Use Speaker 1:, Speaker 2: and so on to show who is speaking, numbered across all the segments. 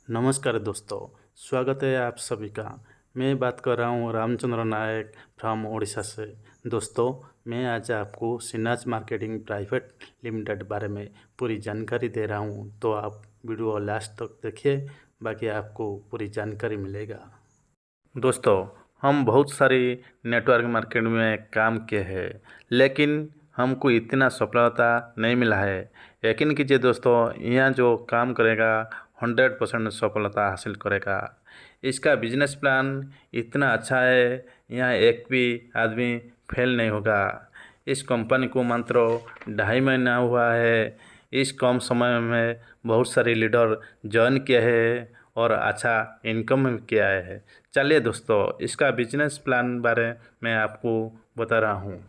Speaker 1: नमस्कार दोस्तों, स्वागत है आप सभी का। मैं बात कर रहा हूँ रामचंद्र नायक फ्रॉम उड़ीसा से। दोस्तों, मैं आज आपको सिन्हाज मार्केटिंग प्राइवेट लिमिटेड बारे में पूरी जानकारी दे रहा हूँ, तो आप वीडियो लास्ट तक देखिए, बाकी आपको पूरी जानकारी मिलेगा। दोस्तों, हम बहुत सारी नेटवर्क मार्केट में काम किए हैं, लेकिन हमको इतना सफलता नहीं मिला है। यकीन कीजिए दोस्तों, यहाँ जो काम करेगा 100% सफलता हासिल करेगा। इसका बिजनेस प्लान इतना अच्छा है, यहाँ एक भी आदमी फेल नहीं होगा। इस कंपनी को मात्र 2.5 महीना हुआ है। इस कम समय में बहुत सारे लीडर ज्वाइन किए हैं और अच्छा इनकम भी किया है। चलिए दोस्तों, इसका बिजनेस प्लान बारे में आपको बता रहा हूँ।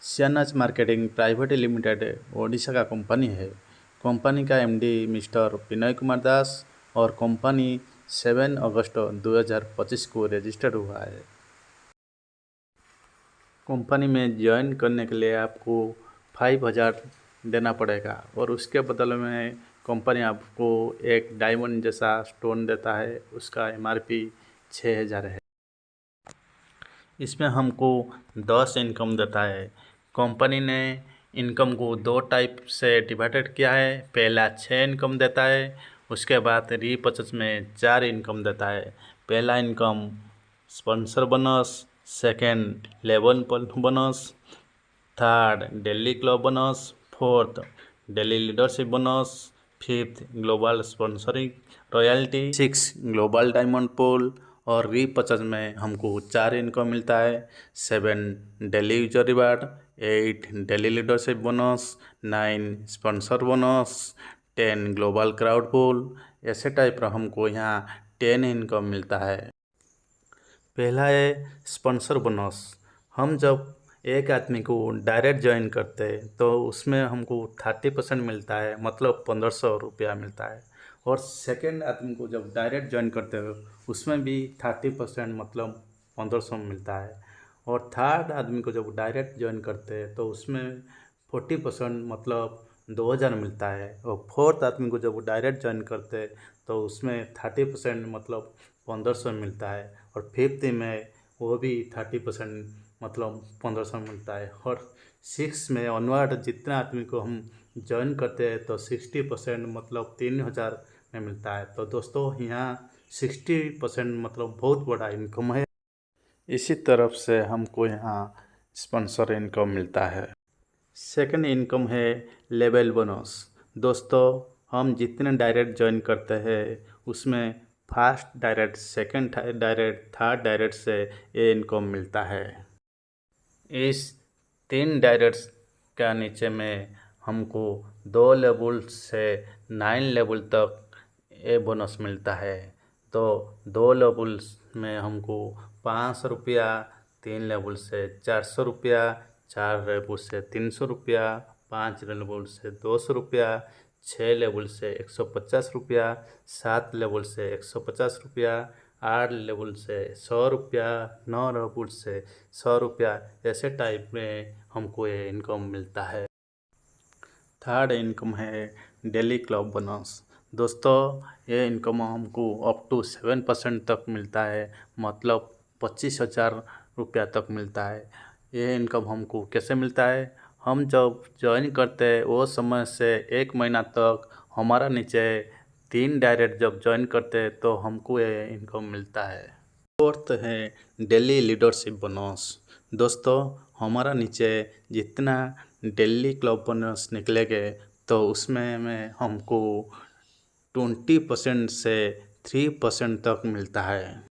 Speaker 1: सिन्हाज मार्केटिंग प्राइवेट लिमिटेड ओडिशा का कंपनी है। कंपनी का एमडी मिस्टर विनय कुमार दास और कंपनी 7 अगस्त 2025 को रजिस्टर्ड हुआ है। कंपनी में ज्वाइन करने के लिए आपको 5,000 देना पड़ेगा और उसके बदले में कंपनी आपको एक डायमंड जैसा स्टोन देता है। उसका एमआरपी 6,000 है। इसमें हमको 10 इनकम देता है। कंपनी ने इनकम को 2 टाइप से डिवाइडेड किया है। पहला 6 इनकम देता है, उसके बाद रीपर्चेज में 4 इनकम देता है। पहला income sponsor bonus, second level bonus, third daily club bonus, fourth daily leadership bonus, fifth global sponsoring royalty, 6 global diamond pool और रीपर्चेज में हमको 4 इनकम मिलता है। 7 daily user reward, 8 daily leadership bonus, 9 sponsor bonus, 10 global crowd pool. ऐसे type का हमको यहाँ 10 income मिलता है। पहला है स्पॉन्सर बोनस। हम जब एक आदमी को डायरेक्ट ज्वाइन करते हैं तो उसमें हमको 30% मिलता है, मतलब 1,500 रुपया मिलता है। और सेकेंड आदमी को जब डायरेक्ट ज्वाइन करते हो उसमें भी 30% मतलब 1,500 मिलता है। और थर्ड आदमी को जब डायरेक्ट ज्वाइन करते हैं तो उसमें 40% मतलब 2,000 मिलता है। और फोर्थ आदमी को जब डायरेक्ट ज्वाइन करते हैं तो उसमें 30% मतलब 1,500 मिलता है। और फिफ्थ में वो भी 30% मतलब 1,500 मिलता है। और 6 में ऑनवर्ड जितना आदमी को हम ज्वाइन करते हैं तो 60% मतलब 3,000 में मिलता है। तो दोस्तों, यहाँ 60% मतलब बहुत बड़ा इनकम है। इसी तरफ से हमको यहाँ स्पॉन्सर इनकम मिलता है। सेकंड इनकम है लेवल बोनस। दोस्तों, हम जितने डायरेक्ट ज्वाइन करते हैं उसमें first direct, second direct, third direct से ये इनकम मिलता है। इस 3 डायरेक्ट्स का नीचे में हमको 2 लेवल से 9 लेवल तक ये बोनस मिलता है। तो 2 लेवल्स में हमको 500 रुपया, 3 लेवल से 400 रुपया, 4 लेवल से 300 रुपया, 5 लेवल से 200 रुपया, 6 लेवल से 150 रुपया, 7 लेवल से 150 रुपया, 8 लेवल से 100 रुपया, 9 लेवल से 100 रुपया। ऐसे टाइप में हमको ये इनकम मिलता है। थर्ड इनकम है डेली क्लब बोनस। दोस्तों, ये इनकम हमको अप टू 7% तक मिलता है, मतलब 25,000 रुपया तक मिलता है। ये इनकम हमको कैसे मिलता है? हम जब ज्वाइन करते हैं वो समय से 1 महीना तक हमारा नीचे 3 डायरेक्ट जब ज्वाइन करते हैं तो हमको ये इनकम मिलता है। फोर्थ है डेली लीडरशिप बोनस। दोस्तों, हमारा नीचे जितना डेली क्लब बोनस निकलेंगे तो उसमें हमको 20% से 3% तक मिलता है।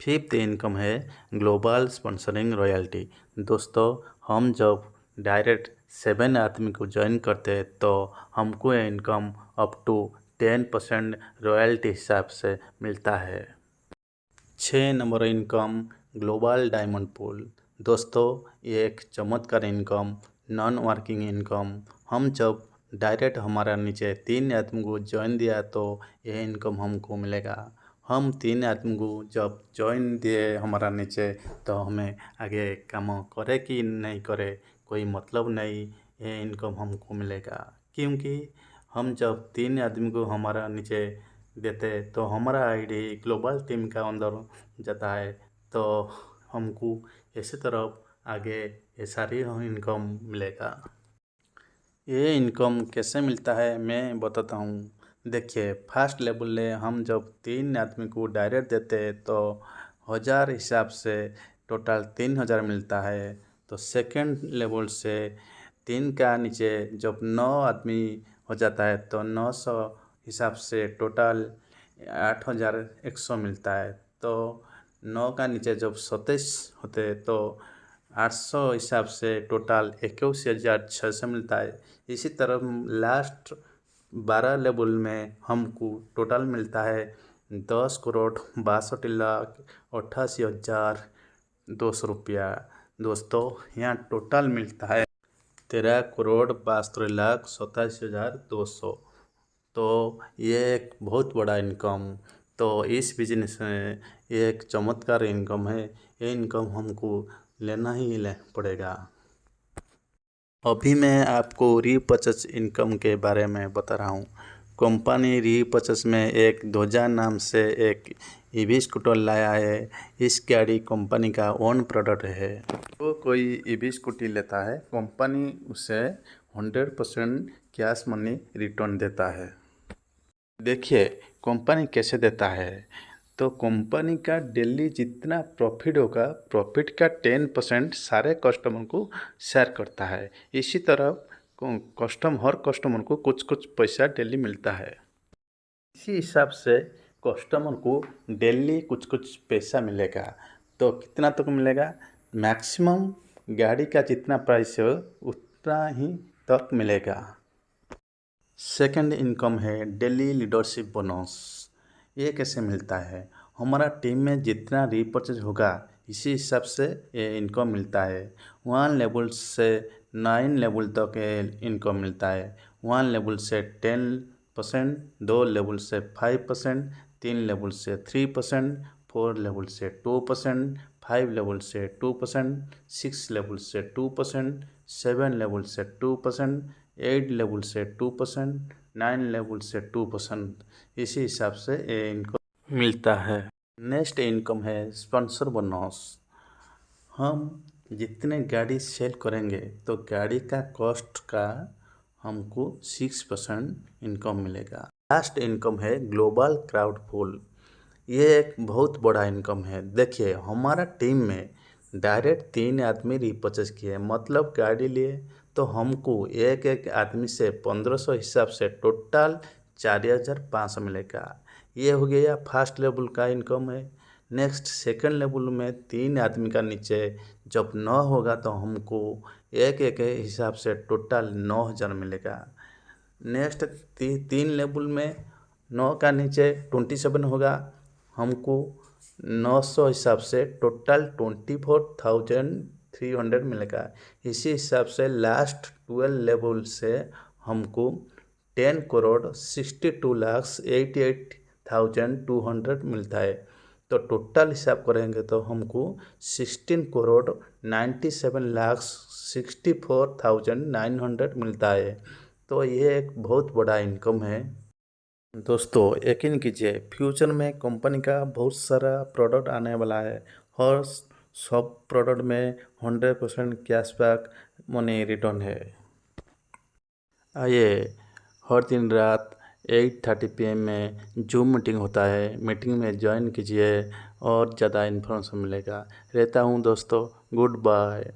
Speaker 1: फिफ्थ इनकम है ग्लोबल स्पॉन्सरिंग रॉयल्टी। दोस्तों, हम जब डायरेक्ट 7 आदमी को ज्वाइन करते हैं तो हमको ये इनकम अप टू 10% रॉयल्टी हिसाब से मिलता है। 6 number income global diamond pool. दोस्तों, ये एक चमत्कार इनकम, नॉन वर्किंग इनकम। हम जब डायरेक्ट हमारा नीचे 3 आदमी को ज्वाइन दिया तो ये इनकम हमको मिलेगा। हम 3 आदमी को जब ज्वाइन दिए हमारा नीचे तो हमें आगे काम करे कि नहीं करे कोई मतलब नहीं, ये इनकम हमको मिलेगा, क्योंकि हम जब 3 आदमी को हमारा नीचे देते तो हमारा आईडी ग्लोबल टीम का अंदर जाता है, तो हमको ऐसे तरफ आगे ये सारी इनकम मिलेगा। ये इनकम कैसे मिलता है मैं बताता हूँ। देखिए, फर्स्ट लेवल में हम जब 3 आदमी को डायरेक्ट देते हैं तो 1000 हिसाब से टोटल 3000 मिलता है। तो सेकंड लेवल से 3 का नीचे जब 9 आदमी हो जाता है तो 900 हिसाब से टोटल 8100 मिलता है। तो 9 का नीचे जब 27 होते तो 800 हिसाब से टोटल 21600 मिलता है। इसी तरह लास्ट 12 लेवल में हमको टोटल मिलता है 10,62,88,200 रुपया। दोस्तों, यहाँ टोटल मिलता है 13,72,87,200। तो ये एक बहुत बड़ा इनकम, तो इस बिजनेस में ये एक चमत्कार इनकम है। ये इनकम हमको लेना ही पड़ेगा। अभी मैं आपको रीपर्चेज इनकम के बारे में बता रहा हूँ। कंपनी रीपर्चेज में एक ध्वजा नाम से एक ईवी स्कूटर लाया है। इस गाड़ी कंपनी का ओन प्रोडक्ट है। तो कोई ईवी स्कूटी लेता है, कंपनी उसे 100% कैश मनी रिटर्न देता है। देखिए कंपनी कैसे देता है। तो कंपनी का डेली जितना प्रॉफिट होगा, प्रॉफिट का 10% सारे कस्टमर को शेयर करता है। इसी तरह हर कस्टमर को कुछ कुछ पैसा डेली मिलता है। इसी हिसाब से कस्टमर को डेली कुछ कुछ पैसा मिलेगा। तो कितना तक मिलेगा? मैक्सिमम गाड़ी का जितना प्राइस है उतना ही तक मिलेगा। सेकंड इनकम है डेली लीडरशिप बोनस। ये कैसे मिलता है? हमारा टीम में जितना रीपर्चेज होगा इसी हिसाब से ये इनकम मिलता है। 1 लेवल से 9 लेवल तक इनकम मिलता है। 1 लेवल से 10%, 2 लेवल से 5%, 3 लेवल से 3%, 4 लेवल से 2%, 5 लेवल से 2%, 6 लेवल से 2%, 7 लेवल से 2%, 8 लेवल से 2%, 9 लेवल से 2%। इसी हिसाब से ये इनकम मिलता है। नेक्स्ट इनकम है स्पॉन्सर बोनस। हम जितने गाड़ी सेल करेंगे तो गाड़ी का कॉस्ट का हमको 6% इनकम मिलेगा। लास्ट इनकम है ग्लोबल क्राउड पुल। ये एक बहुत बड़ा इनकम है। देखिए, हमारा टीम में डायरेक्ट 3 आदमी रीपर्चेज किए, मतलब गाड़ी लिए, तो हमको एक एक आदमी से 1500 हिसाब से टोटल 4500 मिलेगा। ये हो गया फर्स्ट लेवल का इनकम है। नेक्स्ट सेकंड लेवल में 3 आदमी का नीचे जब 9 होगा तो हमको एक एक हिसाब से टोटल 9000 मिलेगा। नेक्स्ट 3 लेवल में 9 का नीचे 27 होगा, हमको 900 हिसाब से टोटल 24,300 मिलेगा। इसी हिसाब से लास्ट 12 लेवल से हमको 10,62,88,200 मिलता है। तो टोटल हिसाब करेंगे तो हमको 16,97,64,900 मिलता है। तो ये एक बहुत बड़ा इनकम है। दोस्तों, यकीन कीजिए फ्यूचर में कंपनी का बहुत सारा प्रोडक्ट आने वाला है। हर सब प्रोडक्ट में 100% कैशबैक मनी रिटर्न है। आइए, हर दिन रात 8:30 PM में जूम मीटिंग होता है। मीटिंग में ज्वाइन कीजिए और ज़्यादा इन्फॉर्मेशन मिलेगा। रहता हूँ दोस्तों, गुड बाय।